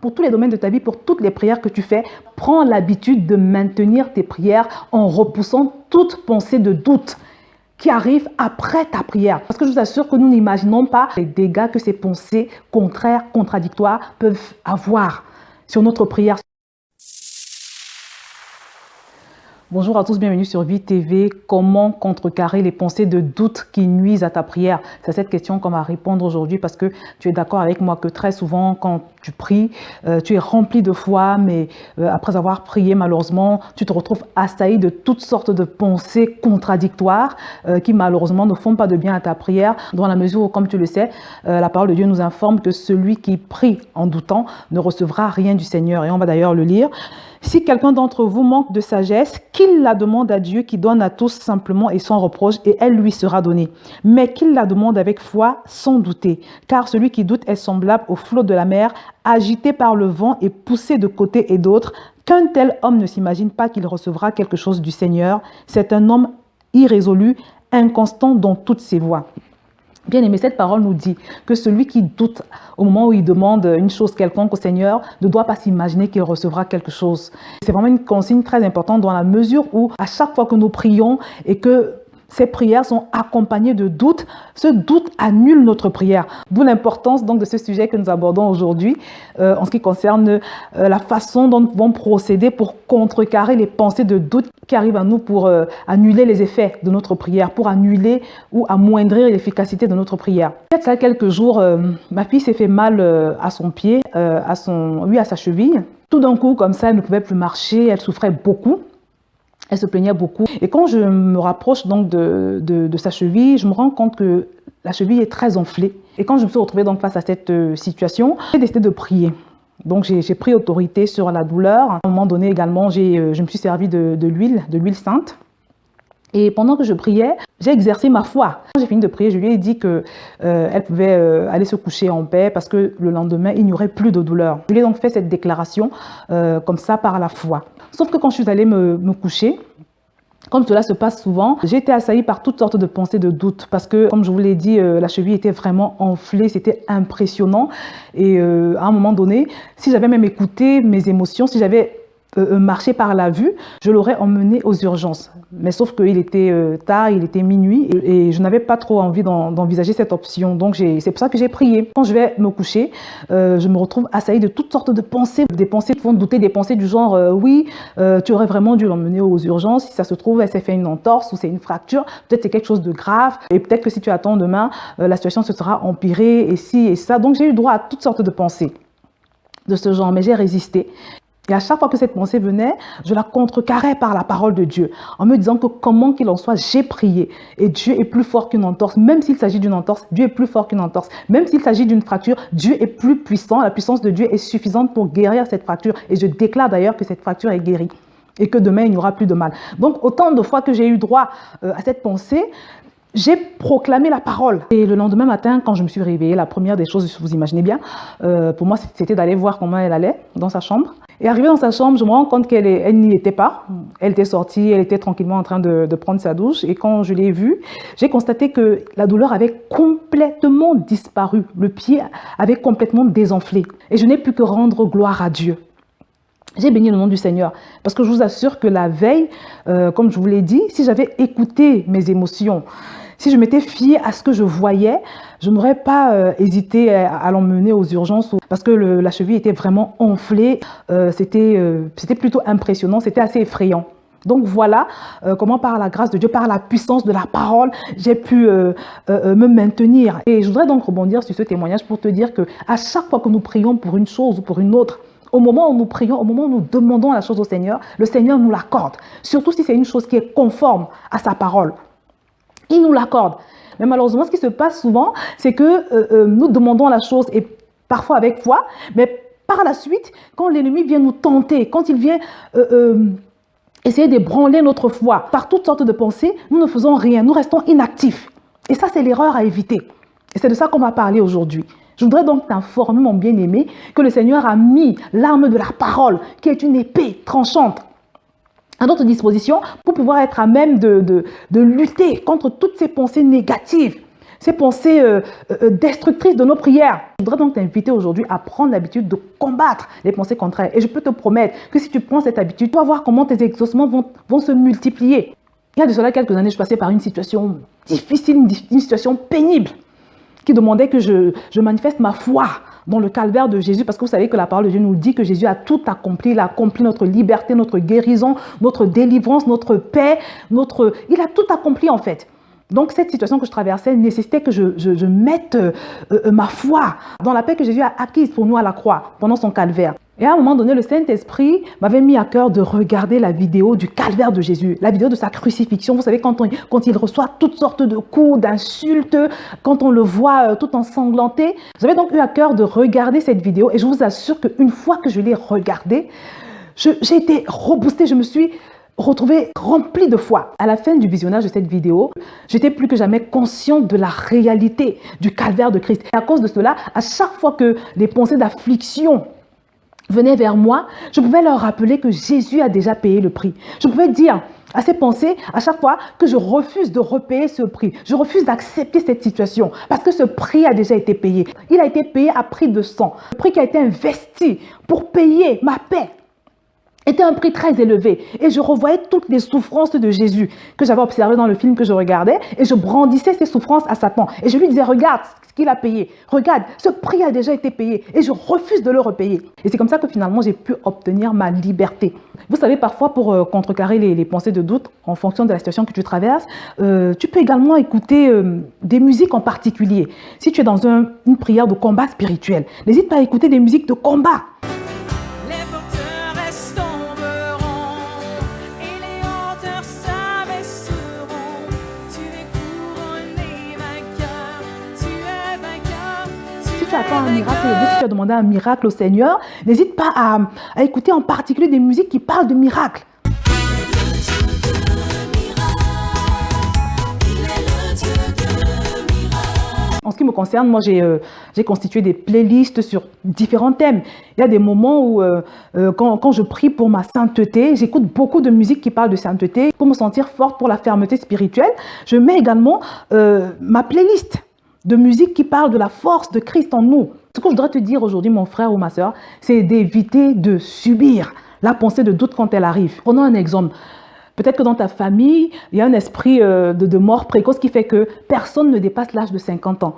pour tous les domaines de ta vie, pour toutes les prières que tu fais, prends l'habitude de maintenir tes prières en repoussant toute pensée de doute qui arrive après ta prière. Parce que je vous assure que nous n'imaginons pas les dégâts que ces pensées contraires, contradictoires peuvent avoir sur notre prière. Bonjour à tous, bienvenue sur Vie TV. Comment contrecarrer les pensées de doute qui nuisent à ta prière? C'est cette question qu'on va répondre aujourd'hui parce que tu es d'accord avec moi que très souvent quand tu pries, tu es rempli de foi, mais après avoir prié, malheureusement, tu te retrouves assailli de toutes sortes de pensées contradictoires qui malheureusement ne font pas de bien à ta prière, dans la mesure où, comme tu le sais, la parole de Dieu nous informe que celui qui prie en doutant ne recevra rien du Seigneur. Et on va d'ailleurs le lire. Si quelqu'un d'entre vous manque de sagesse, qu'il la demande à Dieu qui donne à tous simplement et sans reproche, et elle lui sera donnée. Mais qu'il la demande avec foi, sans douter. Car celui qui doute est semblable au flot de la mer, agité par le vent et poussé de côté et d'autre. Qu'un tel homme ne s'imagine pas qu'il recevra quelque chose du Seigneur. C'est un homme irrésolu, inconstant dans toutes ses voies. Bien aimé, cette parole nous dit que celui qui doute au moment où il demande une chose quelconque au Seigneur ne doit pas s'imaginer qu'il recevra quelque chose. C'est vraiment une consigne très importante dans la mesure où à chaque fois que nous prions et que ces prières sont accompagnées de doutes, ce doute annule notre prière. D'où l'importance donc de ce sujet que nous abordons aujourd'hui en ce qui concerne la façon dont nous pouvons procéder pour contrecarrer les pensées de doute qui arrivent à nous pour annuler les effets de notre prière, pour annuler ou amoindrir l'efficacité de notre prière. Il y a quelques jours, ma fille s'est fait mal à son pied, à sa cheville. Tout d'un coup, comme ça, elle ne pouvait plus marcher, elle souffrait beaucoup. Elle se plaignait beaucoup. Et quand je me rapproche donc de sa cheville, je me rends compte que la cheville est très enflée. Et quand je me suis retrouvée donc face à cette situation, j'ai décidé de prier. Donc j'ai pris autorité sur la douleur. À un moment donné également, je me suis servi de l'huile sainte. Et pendant que je priais, j'ai exercé ma foi. Quand j'ai fini de prier, je lui ai dit qu'elle pouvait aller se coucher en paix parce que le lendemain, il n'y aurait plus de douleur. Je lui ai donc fait cette déclaration comme ça par la foi. Sauf que quand je suis allée me coucher, comme cela se passe souvent, j'ai été assaillie par toutes sortes de pensées de doute parce que, comme je vous l'ai dit, la cheville était vraiment enflée, c'était impressionnant. Et à un moment donné, si j'avais même écouté mes émotions, si j'avais marché par la vue, je l'aurais emmené aux urgences. Mais sauf qu'il était tard, il était minuit et je n'avais pas trop envie d'envisager cette option. Donc c'est pour ça que j'ai prié. Quand je vais me coucher, je me retrouve assaillie de toutes sortes de pensées, des pensées qui font douter, des pensées du genre oui, tu aurais vraiment dû l'emmener aux urgences. Si ça se trouve, elle s'est fait une entorse ou c'est une fracture, peut-être c'est quelque chose de grave et peut-être que si tu attends demain, la situation se sera empirée et ci et ça. Donc j'ai eu droit à toutes sortes de pensées de ce genre, mais j'ai résisté. Et à chaque fois que cette pensée venait, je la contrecarrais par la parole de Dieu, en me disant que comment qu'il en soit, j'ai prié. Et Dieu est plus fort qu'une entorse. Même s'il s'agit d'une entorse, Dieu est plus fort qu'une entorse. Même s'il s'agit d'une fracture, Dieu est plus puissant. La puissance de Dieu est suffisante pour guérir cette fracture. Et je déclare d'ailleurs que cette fracture est guérie. Et que demain, il n'y aura plus de mal. Donc, autant de fois que j'ai eu droit à cette pensée, j'ai proclamé la parole. Et le lendemain matin, quand je me suis réveillée, la première des choses, vous imaginez bien, pour moi, c'était d'aller voir comment elle allait dans sa chambre. Et arrivée dans sa chambre, je me rends compte qu'elle n'y était pas. Elle était sortie, elle était tranquillement en train de prendre sa douche. Et quand je l'ai vue, j'ai constaté que la douleur avait complètement disparu. Le pied avait complètement désenflé. Et je n'ai plus que rendre gloire à Dieu. J'ai béni le nom du Seigneur parce que je vous assure que la veille, comme je vous l'ai dit, si j'avais écouté mes émotions, si je m'étais fiée à ce que je voyais, je n'aurais pas hésité à l'emmener aux urgences parce que la cheville était vraiment enflée. C'était plutôt impressionnant, c'était assez effrayant. Donc voilà comment par la grâce de Dieu, par la puissance de la parole, j'ai pu me maintenir. Et je voudrais donc rebondir sur ce témoignage pour te dire que à chaque fois que nous prions pour une chose ou pour une autre, au moment où nous prions, au moment où nous demandons la chose au Seigneur, le Seigneur nous l'accorde. Surtout si c'est une chose qui est conforme à sa parole. Il nous l'accorde. Mais malheureusement, ce qui se passe souvent, c'est que nous demandons la chose et parfois avec foi, mais par la suite, quand l'ennemi vient nous tenter, quand il vient essayer d'ébranler notre foi par toutes sortes de pensées, nous ne faisons rien, nous restons inactifs. Et ça, c'est l'erreur à éviter. Et c'est de ça qu'on va parler aujourd'hui. Je voudrais donc t'informer, mon bien-aimé, que le Seigneur a mis l'arme de la parole, qui est une épée tranchante, à notre disposition pour pouvoir être à même de lutter contre toutes ces pensées négatives ces pensées destructrices de nos prières. Je voudrais donc t'inviter aujourd'hui à prendre l'habitude de combattre les pensées contraires. Et je peux te promettre que si tu prends cette habitude, tu vas voir comment tes exaucements vont se multiplier. Il y a de cela quelques années, je passais par une situation difficile, une situation pénible, qui demandait que je manifeste ma foi dans le calvaire de Jésus, parce que vous savez que la parole de Dieu nous dit que Jésus a tout accompli. Il a accompli notre liberté, notre guérison, notre délivrance, notre paix, il a tout accompli en fait. Donc cette situation que je traversais nécessitait que je mette ma foi dans la paix que Jésus a acquise pour nous à la croix pendant son calvaire. Et à un moment donné, le Saint-Esprit m'avait mis à cœur de regarder la vidéo du calvaire de Jésus, la vidéo de sa crucifixion. Vous savez, quand il reçoit toutes sortes de coups, d'insultes, quand on le voit tout ensanglanté. J'avais donc eu à cœur de regarder cette vidéo et je vous assure qu'une fois que je l'ai regardée, j'ai été reboostée, je me suis retrouvée remplie de foi. À la fin du visionnage de cette vidéo, j'étais plus que jamais consciente de la réalité du calvaire de Christ. Et à cause de cela, à chaque fois que les pensées d'affliction venaient vers moi, je pouvais leur rappeler que Jésus a déjà payé le prix. Je pouvais dire à ces pensées, à chaque fois, que je refuse de repayer ce prix. Je refuse d'accepter cette situation parce que ce prix a déjà été payé. Il a été payé à prix de sang. Le prix qui a été investi pour payer ma paix était un prix très élevé. Et je revoyais toutes les souffrances de Jésus que j'avais observées dans le film que je regardais et je brandissais ces souffrances à Satan. Et je lui disais, regarde ce qu'il a payé. Regarde, ce prix a déjà été payé et je refuse de le repayer. Et c'est comme ça que finalement, j'ai pu obtenir ma liberté. Vous savez, parfois, pour contrecarrer les pensées de doute en fonction de la situation que tu traverses, tu peux également écouter des musiques en particulier. Si tu es dans une prière de combat spirituel, n'hésite pas à écouter des musiques de combat. Tu attends un miracle, si tu as demandé un miracle au Seigneur, n'hésite pas à écouter en particulier des musiques qui parlent de miracles. En ce qui me concerne, moi j'ai constitué des playlists sur différents thèmes. Il y a des moments où quand je prie pour ma sainteté, j'écoute beaucoup de musique qui parle de sainteté pour me sentir forte pour la fermeté spirituelle. Je mets également ma playlist de musique qui parle de la force de Christ en nous. Ce que je voudrais te dire aujourd'hui, mon frère ou ma soeur, c'est d'éviter de subir la pensée de doute quand elle arrive. Prenons un exemple. Peut-être que dans ta famille, il y a un esprit de mort précoce qui fait que personne ne dépasse l'âge de 50 ans.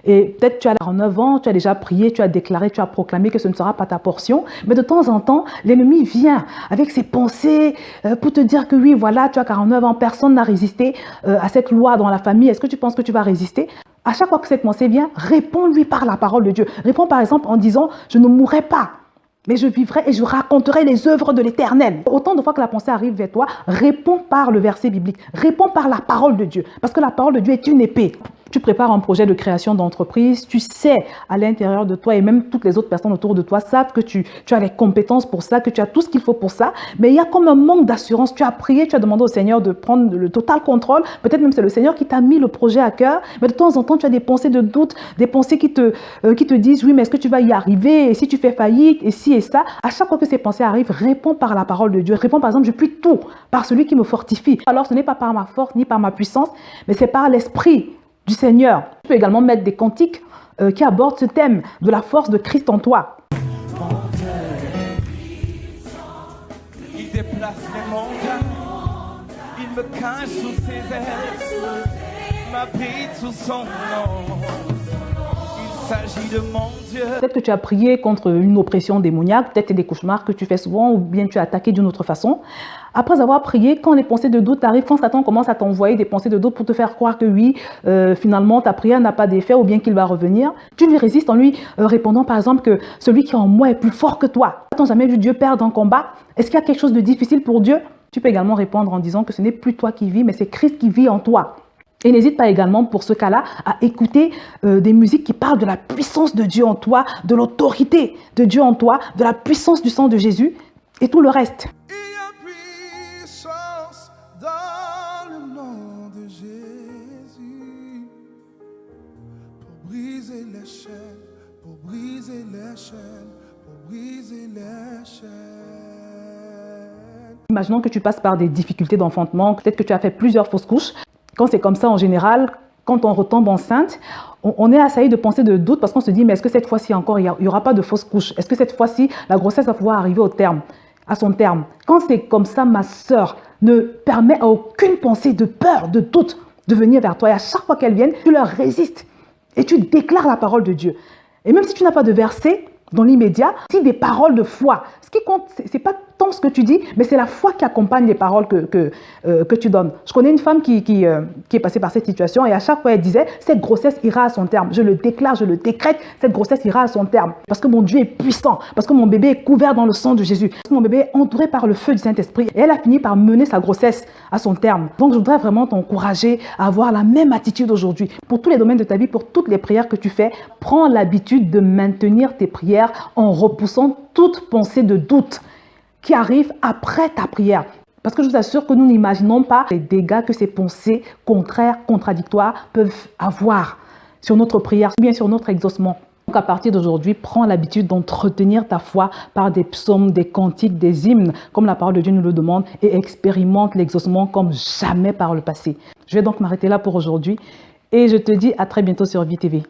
Et peut-être tu as 49 ans, tu as déjà prié, tu as déclaré, tu as proclamé que ce ne sera pas ta portion. Mais de temps en temps, l'ennemi vient avec ses pensées pour te dire que oui, voilà, tu as 49 ans, personne n'a résisté à cette loi dans la famille. Est-ce que tu penses que tu vas résister ? À chaque fois que cette pensée vient, réponds-lui par la parole de Dieu. Réponds par exemple en disant « Je ne mourrai pas, mais je vivrai et je raconterai les œuvres de l'Éternel. » Autant de fois que la pensée arrive vers toi, réponds par le verset biblique. Réponds par la parole de Dieu. Parce que la parole de Dieu est une épée. Tu prépares un projet de création d'entreprise, tu sais à l'intérieur de toi et même toutes les autres personnes autour de toi savent que tu as les compétences pour ça, que tu as tout ce qu'il faut pour ça, mais il y a comme un manque d'assurance. Tu as prié, tu as demandé au Seigneur de prendre le total contrôle, peut-être même c'est le Seigneur qui t'a mis le projet à cœur, mais de temps en temps tu as des pensées de doute, des pensées qui te disent oui mais est-ce que tu vas y arriver, et si tu fais faillite, et si et ça. À chaque fois que ces pensées arrivent, réponds par la parole de Dieu, réponds par exemple je puis tout par celui qui me fortifie. Alors ce n'est pas par ma force ni par ma puissance, mais c'est par l'esprit du Seigneur. Tu peux également mettre des cantiques qui abordent ce thème de la force de Christ en toi. Il déplace les montagnes, il me cache sous ses ailes, m'habite sous son nom. Il s'agit de mon Dieu. Peut-être que tu as prié contre une oppression démoniaque, peut-être c'est des cauchemars que tu fais souvent ou bien tu as attaqué d'une autre façon. Après avoir prié, quand les pensées de doute arrivent, quand Satan commence à t'envoyer des pensées de doute pour te faire croire que oui, finalement ta prière n'a pas d'effet ou bien qu'il va revenir, tu lui résistes en lui répondant par exemple que celui qui est en moi est plus fort que toi. Tu n'as jamais vu Dieu perdre un combat? Est-ce qu'il y a quelque chose de difficile pour Dieu? Tu peux également répondre en disant que ce n'est plus toi qui vis, mais c'est Christ qui vit en toi. Et n'hésite pas également pour ce cas-là à écouter des musiques qui parlent de la puissance de Dieu en toi, de l'autorité de Dieu en toi, de la puissance du sang de Jésus et tout le reste. Il y a puissance dans le nom de Jésus pour briser les chaînes, pour briser les chaînes, pour briser les chaînes. Imaginons que tu passes par des difficultés d'enfantement, peut-être que tu as fait plusieurs fausses couches. Quand c'est comme ça, en général, quand on retombe enceinte, on est assailli de pensées de doute parce qu'on se dit, mais est-ce que cette fois-ci encore, il n'y aura pas de fausse couche? Est-ce que cette fois-ci, la grossesse va pouvoir arriver à son terme? Quand c'est comme ça, ma sœur, ne permet à aucune pensée de peur, de doute de venir vers toi. Et à chaque fois qu'elles viennent, tu leur résistes et tu déclares la parole de Dieu. Et même si tu n'as pas de verset dans l'immédiat, dis des paroles de foi. Ce qui compte, ce n'est pas tant ce que tu dis, mais c'est la foi qui accompagne les paroles que tu donnes. Je connais une femme qui est passée par cette situation et à chaque fois, elle disait, cette grossesse ira à son terme. Je le déclare, je le décrète, cette grossesse ira à son terme. Parce que mon Dieu est puissant, parce que mon bébé est couvert dans le sang de Jésus, parce que mon bébé est entouré par le feu du Saint-Esprit. Et elle a fini par mener sa grossesse à son terme. Donc, je voudrais vraiment t'encourager à avoir la même attitude aujourd'hui. Pour tous les domaines de ta vie, pour toutes les prières que tu fais, prends l'habitude de maintenir tes prières en repoussant toute pensée de doute qui arrive après ta prière. Parce que je vous assure que nous n'imaginons pas les dégâts que ces pensées contraires, contradictoires peuvent avoir sur notre prière, bien sur notre exaucement. Donc à partir d'aujourd'hui, prends l'habitude d'entretenir ta foi par des psaumes, des cantiques, des hymnes, comme la parole de Dieu nous le demande, et expérimente l'exaucement comme jamais par le passé. Je vais donc m'arrêter là pour aujourd'hui et je te dis à très bientôt sur VTV.